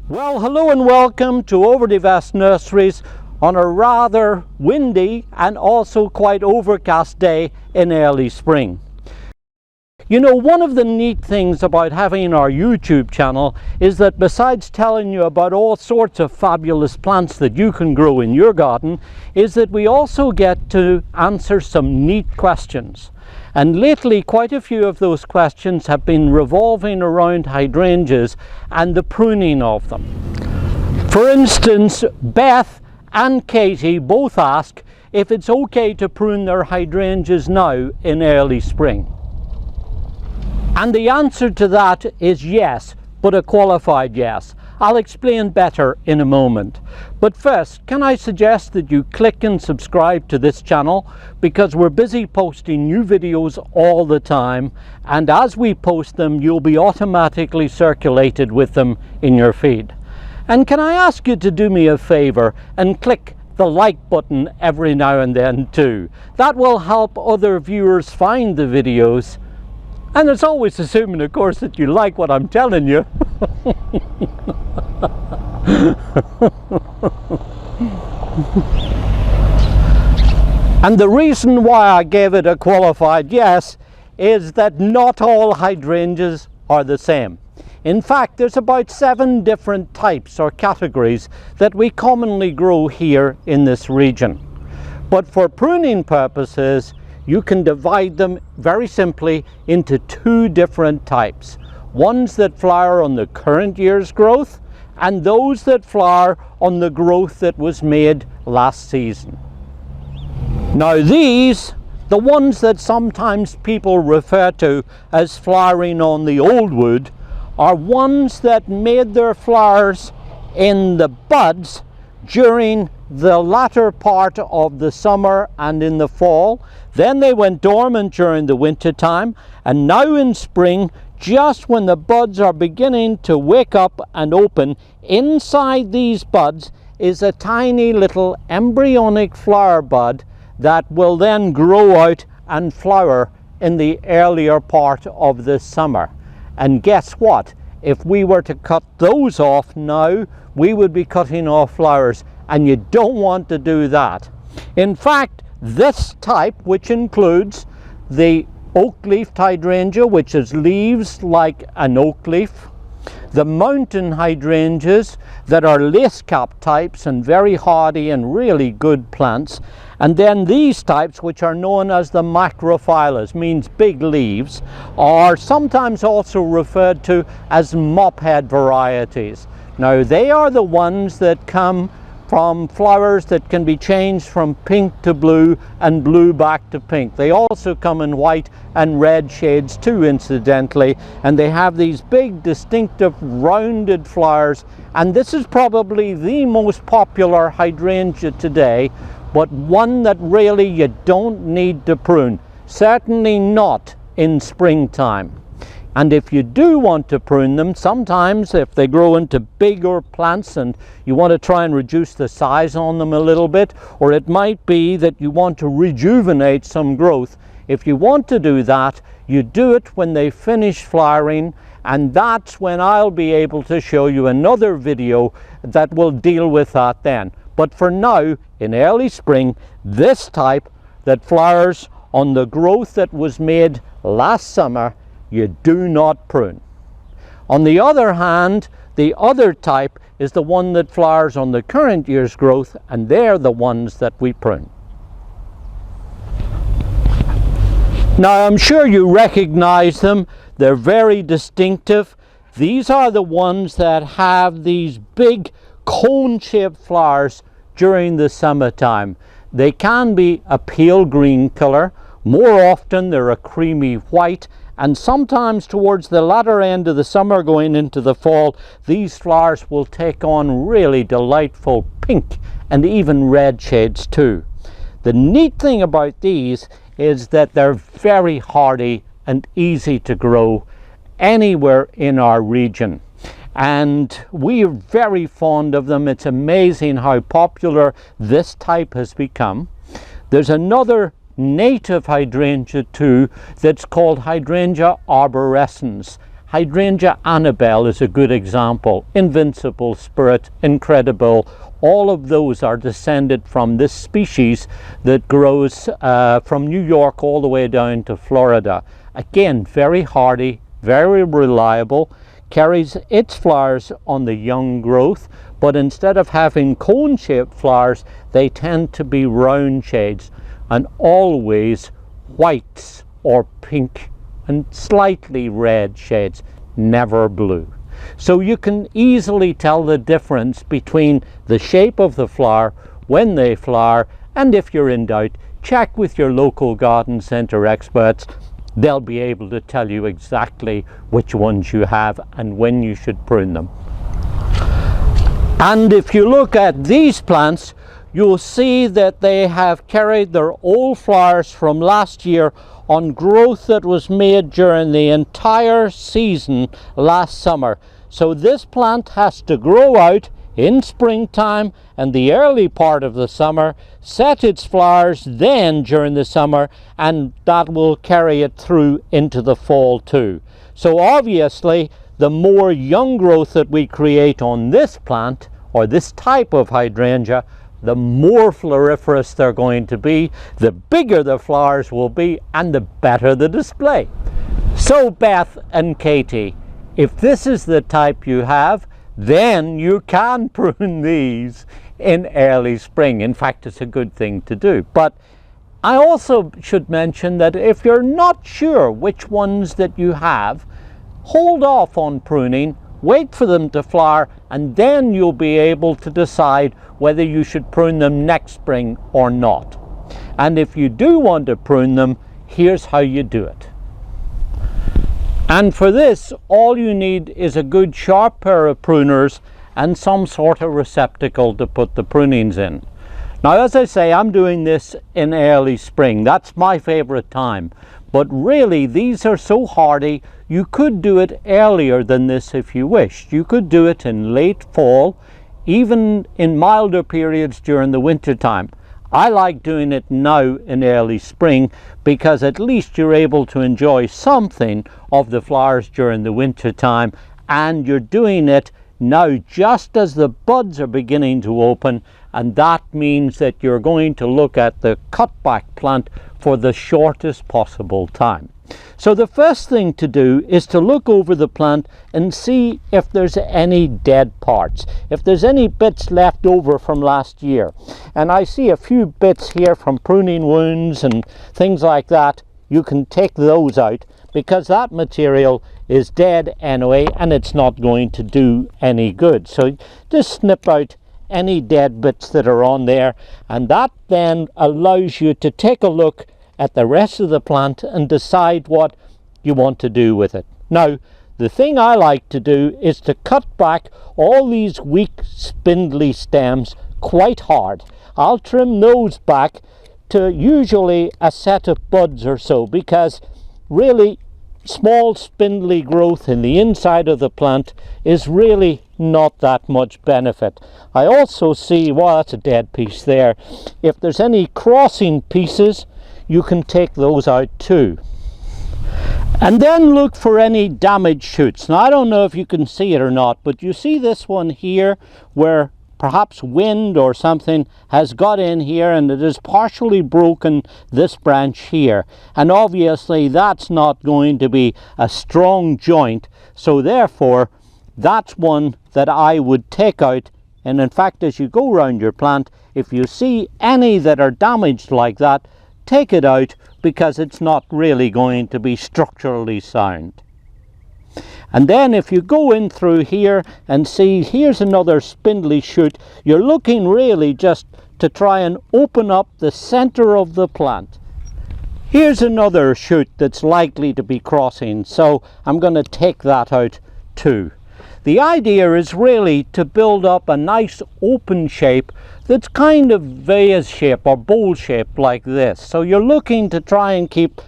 Well, hello and welcome to Overdevest Nurseries on a rather windy and also quite overcast day in early spring. You know, one of the neat things about having our YouTube channel is that besides telling you about all sorts of fabulous plants that you can grow in your garden, is that we also get to answer some neat questions. And lately, quite a few of those questions have been revolving around hydrangeas and the pruning of them. For instance, Beth and Katie both ask if it's okay to prune their hydrangeas now in early spring. And the answer to that is yes, but a qualified yes. I'll explain better in a moment. But first, can I suggest that you click and subscribe to this channel, because we're busy posting new videos all the time, and as we post them, you'll be automatically circulated with them in your feed. And can I ask you to do me a favor and click the like button every now and then too. That will help other viewers find the videos. And it's always assuming, of course, that you like what I'm telling you. And the reason why I gave it a qualified yes is that not all hydrangeas are the same. In fact, there's about 7 different types or categories that we commonly grow here in this region. But for pruning purposes, you can divide them very simply into 2 different types. Ones that flower on the current year's growth, and those that flower on the growth that was made last season. Now these, the ones that sometimes people refer to as flowering on the old wood, are ones that made their flowers in the buds during the latter part of the summer and in the fall. Then they went dormant during the winter time, and now in spring, just when the buds are beginning to wake up and open, inside these buds is a tiny little embryonic flower bud that will then grow out and flower in the earlier part of the summer. And guess what? If we were to cut those off now, we would be cutting off flowers, and you don't want to do that. In fact, this type, which includes the oak-leafed hydrangea, which has leaves like an oak leaf, the mountain hydrangeas that are lace-cap types and very hardy and really good plants, and then these types, which are known as the macrophyllus, means big leaves, are sometimes also referred to as mophead varieties. Now they are the ones that come from flowers that can be changed from pink to blue and blue back to pink. They also come in white and red shades too, incidentally, and they have these big distinctive rounded flowers, and this is probably the most popular hydrangea today, but one that really you don't need to prune, certainly not in springtime. And if you do want to prune them, sometimes if they grow into bigger plants and you want to try and reduce the size on them a little bit, or it might be that you want to rejuvenate some growth, if you want to do that, you do it when they finish flowering, and that's when I'll be able to show you another video that will deal with that then. But for now, in early spring, this type that flowers on the growth that was made last summer, you do not prune. On the other hand, the other type is the one that flowers on the current year's growth, and they're the ones that we prune. Now I'm sure you recognize them. They're very distinctive. These are the ones that have these big cone-shaped flowers during the summertime. They can be a pale green color. More often they're a creamy white, and sometimes towards the latter end of the summer going into the fall, these flowers will take on really delightful pink and even red shades too. The neat thing about these is that they're very hardy and easy to grow anywhere in our region, and we are very fond of them. It's amazing how popular this type has become. There's another native hydrangea too that's called Hydrangea arborescens. Hydrangea Annabelle is a good example. Invincible, Spirit, Incredible, all of those are descended from this species that grows from New York all the way down to Florida. Again, very hardy, very reliable, carries its flowers on the young growth, but instead of having cone-shaped flowers, they tend to be round shades, and always whites or pink and slightly red shades, never blue. So you can easily tell the difference between the shape of the flower when they flower, and if you're in doubt, check with your local garden centre experts. They'll be able to tell you exactly which ones you have and when you should prune them. And if you look at these plants, you'll see that they have carried their old flowers from last year on growth that was made during the entire season last summer. So this plant has to grow out in springtime and the early part of the summer, set its flowers then during the summer, and that will carry it through into the fall too. So obviously the more young growth that we create on this plant or this type of hydrangea, the more floriferous they're going to be, the bigger the flowers will be, and the better the display. So Beth and Katie, if this is the type you have, then you can prune these in early spring. In fact, it's a good thing to do. But I also should mention that if you're not sure which ones that you have, hold off on pruning, wait for them to flower, and then you'll be able to decide whether you should prune them next spring or not. And if you do want to prune them, here's how you do it. And for this, all you need is a good sharp pair of pruners and some sort of receptacle to put the prunings in. Now, as I say, I'm doing this in early spring. That's my favorite time. But really, these are so hardy, you could do it earlier than this if you wished. You could do it in late fall, even in milder periods during the winter time. I like doing it now in early spring because at least you're able to enjoy something of the flowers during the winter time, and you're doing it now just as the buds are beginning to open, and that means that you're going to look at the cutback plant for the shortest possible time. So the first thing to do is to look over the plant and see if there's any dead parts, if there's any bits left over from last year. And I see a few bits here from pruning wounds and things like that. You can take those out because that material is dead anyway and it's not going to do any good. So just snip out any dead bits that are on there, and that then allows you to take a look at the rest of the plant and decide what you want to do with it. Now, the thing I like to do is to cut back all these weak spindly stems quite hard. I'll trim those back to usually a set of buds or so, because really small spindly growth in the inside of the plant is really not that much benefit. I also see, well, that's a dead piece there. If there's any crossing pieces, you can take those out too. And then look for any damaged shoots. Now, I don't know if you can see it or not, but you see this one here where perhaps wind or something has got in here and it has partially broken this branch here. And obviously that's not going to be a strong joint, so therefore that's one that I would take out. And in fact, as you go around your plant, if you see any that are damaged like that, take it out, because it's not really going to be structurally sound. And then if you go in through here and see here's another spindly shoot, you're looking really just to try and open up the center of the plant. Here's another shoot that's likely to be crossing, so I'm going to take that out too. The idea is really to build up a nice open shape that's kind of vase shape or bowl shape like this. So you're looking to try and keep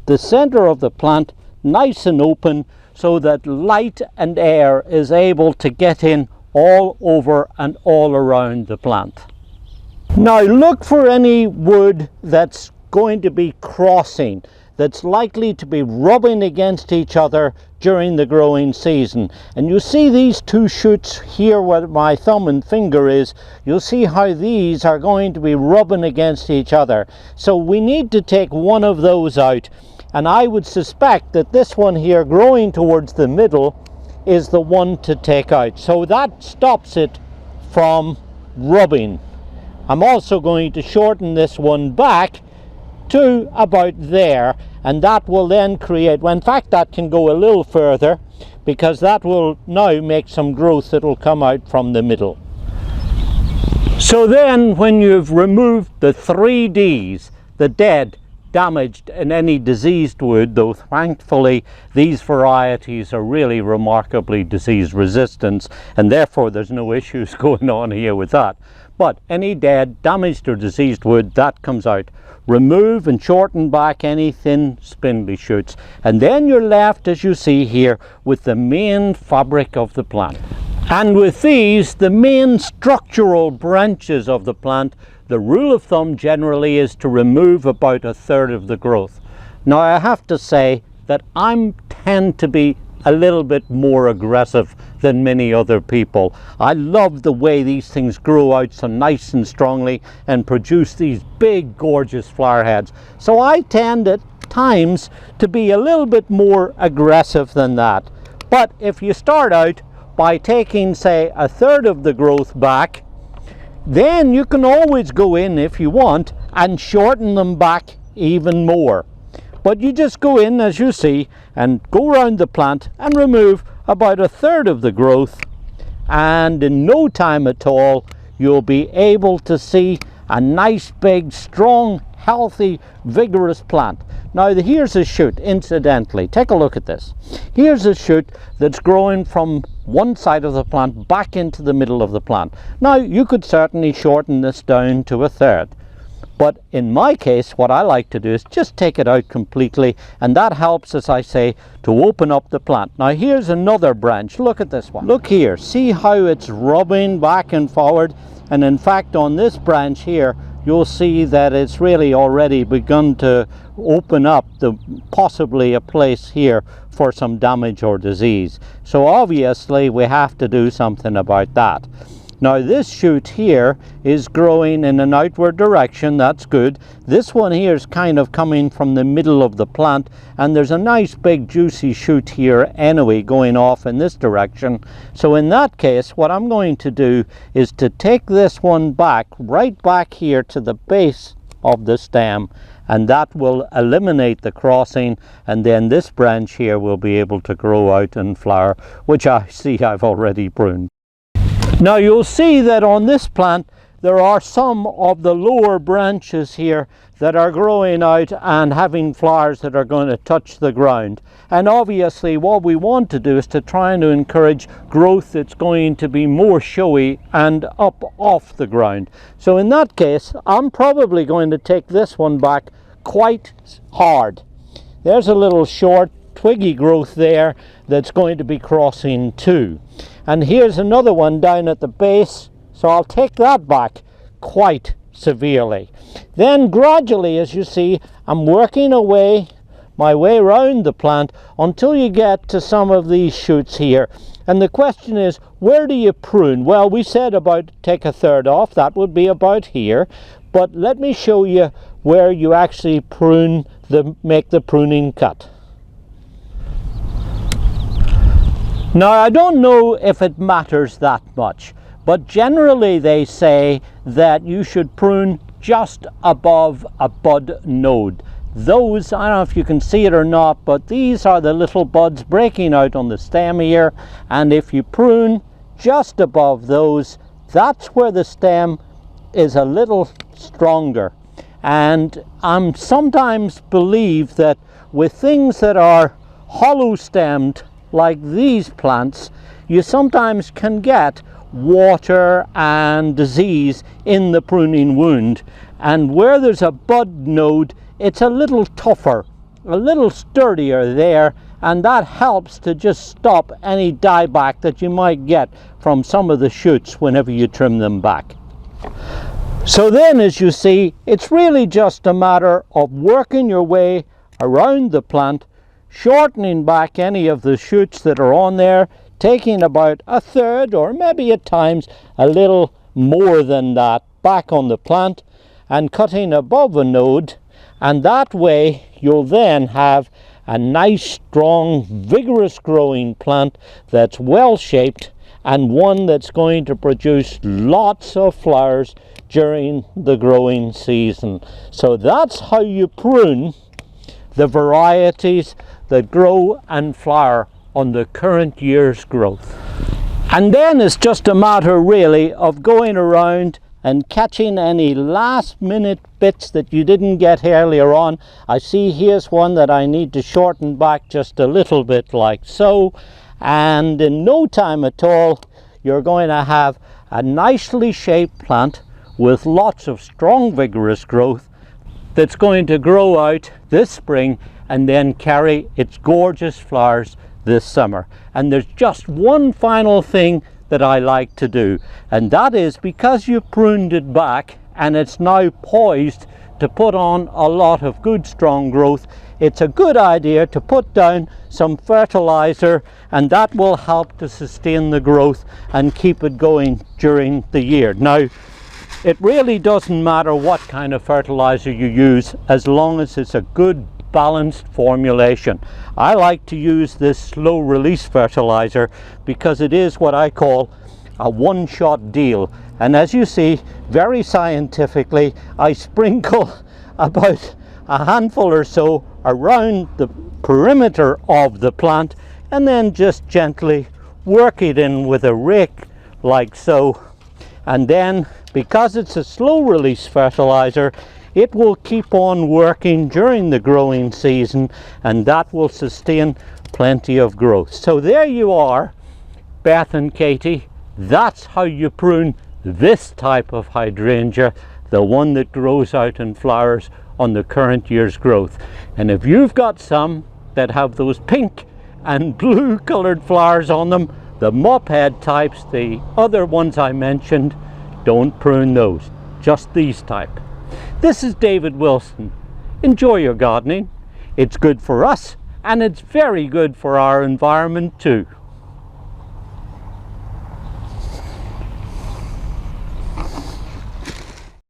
the center of the plant nice and open so that light and air is able to get in all over and all around the plant. Now look for any wood that's going to be crossing, that's likely to be rubbing against each other during the growing season. And you see these two shoots here where my thumb and finger is, you'll see how these are going to be rubbing against each other. So we need to take one of those out, and I would suspect that this one here growing towards the middle is the one to take out. So that stops it from rubbing. I'm also going to shorten this one back to about there, and that will then create, well, in fact that can go a little further, because that will now make some growth that will come out from the middle. So then when you've removed the 3 Ds, the dead, damaged and any diseased wood, though thankfully these varieties are really remarkably disease resistant and therefore there's no issues going on here with that, but any dead, damaged or diseased wood, that comes out. Remove and shorten back any thin spindly shoots, and then you're left, as you see here, with the main fabric of the plant. And with these, the main structural branches of the plant, the rule of thumb generally is to remove about 1/3 of the growth. Now I have to say that I tend to be a little bit more aggressive than many other people. I love the way these things grow out so nice and strongly and produce these big gorgeous flower heads. So I tend at times to be a little bit more aggressive than that. But if you start out by taking, say, 1/3 of the growth back, then you can always go in, if you want, and shorten them back even more. But you just go in, as you see, and go around the plant and remove about 1/3 of the growth, and in no time at all you'll be able to see a nice big strong healthy vigorous plant. Now here's a shoot, incidentally, take a look at this. Here's a shoot that's growing from one side of the plant back into the middle of the plant. Now you could certainly shorten this down to 1/3, but in my case what I like to do is just take it out completely, and that helps, as I say, to open up the plant. Now here's another branch, look at this one. Look here, see how it's rubbing back and forward, and in fact on this branch here you'll see that it's really already begun to open up the possibly a place here for some damage or disease. So obviously we have to do something about that. Now this shoot here is growing in an outward direction, that's good. This one here is kind of coming from the middle of the plant, and there's a nice big juicy shoot here anyway going off in this direction. So in that case what I'm going to do is to take this one back, right back here to the base of the stem, and that will eliminate the crossing, and then this branch here will be able to grow out and flower, which I see I've already pruned. Now you'll see that on this plant there are some of the lower branches here that are growing out and having flowers that are going to touch the ground. And obviously what we want to do is to try and encourage growth that's going to be more showy and up off the ground. So in that case I'm probably going to take this one back quite hard. There's a little short twiggy growth there that's going to be crossing too. And here's another one down at the base, so I'll take that back quite severely. Then gradually, as you see, I'm working my way around the plant until you get to some of these shoots here. And the question is, where do you prune? Well, we said about take 1/3 off, that would be about here. But let me show you where you actually prune, make the pruning cut. Now I don't know if it matters that much, but generally they say that you should prune just above a bud node. Those, I don't know if you can see it or not, but these are the little buds breaking out on the stem here, and if you prune just above those, that's where the stem is a little stronger. And I sometimes believe that with things that are hollow stemmed like these plants, you sometimes can get water and disease in the pruning wound, and where there's a bud node it's a little tougher, a little sturdier there, and that helps to just stop any dieback that you might get from some of the shoots whenever you trim them back. So then, as you see, it's really just a matter of working your way around the plant, shortening back any of the shoots that are on there, taking about a third or maybe at times a little more than that back on the plant and cutting above a node, and that way you'll then have a nice, strong, vigorous growing plant that's well shaped and one that's going to produce lots of flowers during the growing season. So that's how you prune the varieties that grow and flower on the current year's growth. And then it's just a matter really of going around and catching any last minute bits that you didn't get earlier on. I see here's one that I need to shorten back just a little bit like so, and in no time at all you're going to have a nicely shaped plant with lots of strong vigorous growth that's going to grow out this spring and then carry its gorgeous flowers this summer. And there's just one final thing that I like to do, and that is, because you pruned it back and it's now poised to put on a lot of good strong growth, it's a good idea to put down some fertilizer, and that will help to sustain the growth and keep it going during the year. Now, it really doesn't matter what kind of fertilizer you use as long as it's a good balanced formulation. I like to use this slow release fertilizer because it is what I call a one-shot deal, and as you see very scientifically, I sprinkle about a handful or so around the perimeter of the plant and then just gently work it in with a rake like so. And then, because it's a slow release fertilizer, it will keep on working during the growing season, and that will sustain plenty of growth. So there you are, Beth and Katie. That's how you prune this type of hydrangea, the one that grows out and flowers on the current year's growth. And if you've got some that have those pink and blue colored flowers on them, the mophead types, the other ones I mentioned, don't prune those, just these type. This is David Wilson. Enjoy your gardening. It's good for us and it's very good for our environment too.